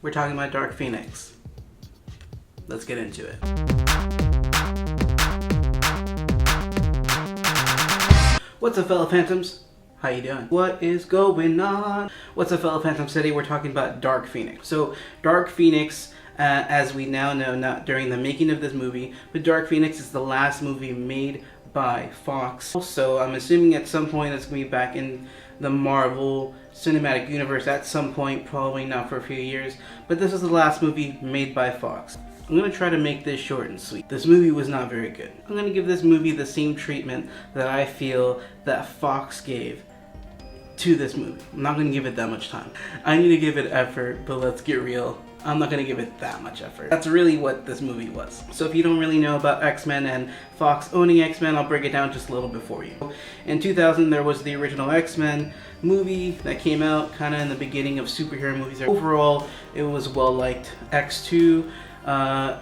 We're talking about Dark Phoenix. Let's get into it. What's up, fellow phantoms? How you doing? What is going on? What's up, fellow phantoms? Today we're talking about Dark Phoenix. So Dark Phoenix, as we now know, not during the making of this movie, but Dark Phoenix is the last movie made by Fox. So I'm assuming at some point it's going to be back in the Marvel Cinematic Universe at some point, probably not for a few years, but this is the last movie made by Fox. I'm going to try to make this short and sweet. This movie was not very good. I'm going to give this movie the same treatment that I feel that Fox gave to this movie. I'm not going to give it that much time. I need to give it effort, but let's get real. I'm not going to give it that much effort. That's really what this movie was. So if you don't really know about X-Men and Fox owning X-Men, I'll break it down just a little bit for you. In 2000, there was the original X-Men movie that came out kind of in the beginning of superhero movies. Overall, it was well liked. X2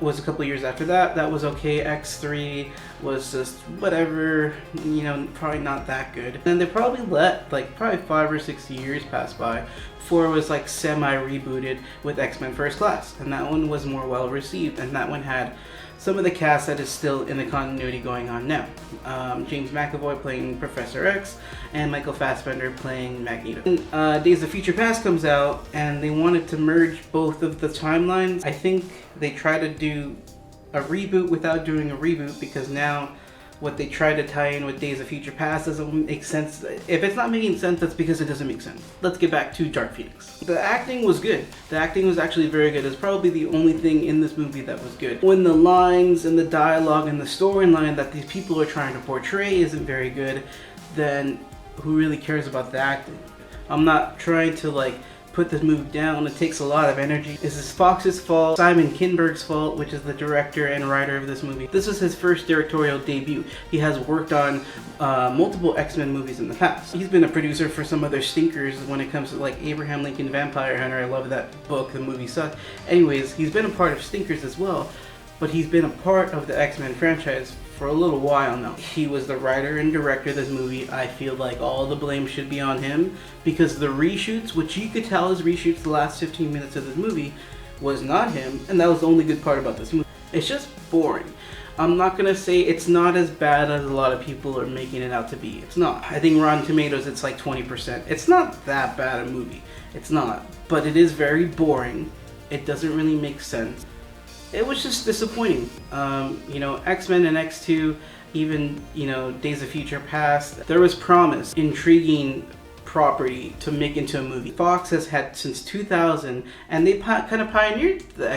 was a couple years after that. That was okay. X3 was just whatever, you know, probably not that good. And they probably let probably 5 or 6 years pass by before it was semi-rebooted with X-Men First Class. And that one was more well received, and that one had some of the cast that is still in the continuity going on now. James McAvoy playing Professor X, and Michael Fassbender playing Magneto. And, Days of Future Past comes out, and they wanted to merge both of the timelines. I think they try to do a reboot without doing a reboot, because now what they try to tie in with Days of Future Past doesn't make sense. If it's not making sense, that's because it doesn't make sense. Let's get back to Dark Phoenix. The acting was good. The acting was actually very good. It's probably the only thing in this movie that was good. When the lines and the dialogue and the storyline that these people are trying to portray isn't very good, then who really cares about the acting? I'm not trying to put this movie down. It takes a lot of energy. This is Fox's fault, Simon Kinberg's fault, which is the director and writer of this movie. This is his first directorial debut. He has worked on multiple X-Men movies in the past. He's been a producer for some other stinkers when it comes to Abraham Lincoln Vampire Hunter. I love that book. The movie sucked. Anyways, he's been a part of stinkers as well, but he's been a part of the X-Men franchise for a little while now. He was the writer and director of this movie. I feel like all the blame should be on him, because the reshoots, which you could tell is reshoots the last 15 minutes of this movie, was not him, and that was the only good part about this movie. It's just boring. I'm not gonna say it's not as bad as a lot of people are making it out to be. It's not. I think Rotten Tomatoes, it's 20%. It's not that bad a movie. It's not. But it is very boring. It doesn't really make sense. It was just disappointing. X-Men and X2, even, Days of Future Past, there was promise, intriguing property to make into a movie. Fox has had since 2000, and they kind of pioneered the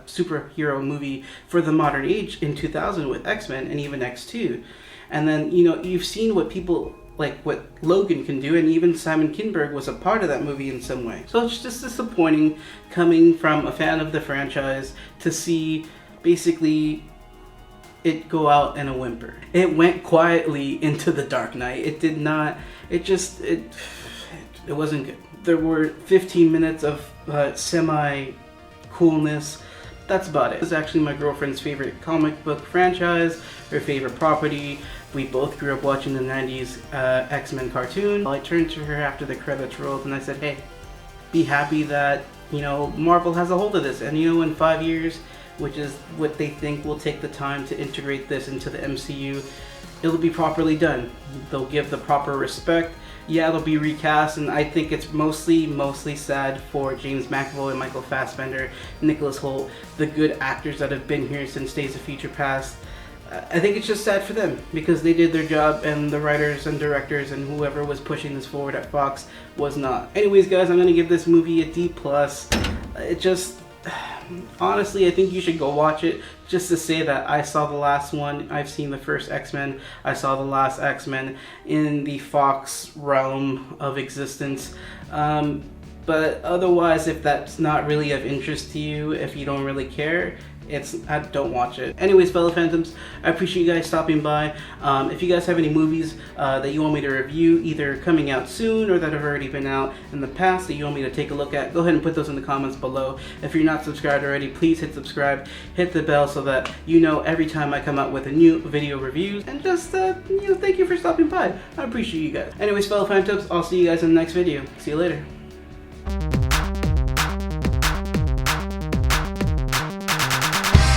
superhero movie for the modern age in 2000 with X-Men and even X2. And then, you've seen what people what Logan can do, and even Simon Kinberg was a part of that movie in some way. So it's just disappointing coming from a fan of the franchise to see basically it go out in a whimper. It went quietly into the Dark Knight. It did not, it wasn't good. There were 15 minutes of semi-coolness. That's about it. This is actually my girlfriend's favorite comic book franchise, her favorite property. We both grew up watching the 90s X-Men cartoon. I turned to her after the credits rolled and I said, hey, be happy that, Marvel has a hold of this. And in 5 years, which is what they think will take the time to integrate this into the MCU, it'll be properly done. They'll give the proper respect. Yeah, it'll be recast, and I think it's mostly sad for James McAvoy and Michael Fassbender, Nicholas Hoult, the good actors that have been here since Days of Future Past. I think it's just sad for them, because they did their job, and the writers and directors and whoever was pushing this forward at Fox was not. Anyways, guys, I'm going to give this movie a D+. It just... Honestly, I think you should go watch it just to say that I saw the last one. I've seen the first X-Men. I saw the last X-Men in the Fox realm of existence. But otherwise, if that's not really of interest to you, if you don't really care, don't watch it. Anyways, fellow Phantoms, I appreciate you guys stopping by. If you guys have any movies that you want me to review, either coming out soon or that have already been out in the past that you want me to take a look at, go ahead and put those in the comments below. If you're not subscribed already, please hit subscribe, hit the bell so that you know every time I come out with a new video review. And just, thank you for stopping by. I appreciate you guys. Anyways, fellow Phantoms, I'll see you guys in the next video. See you later. bye.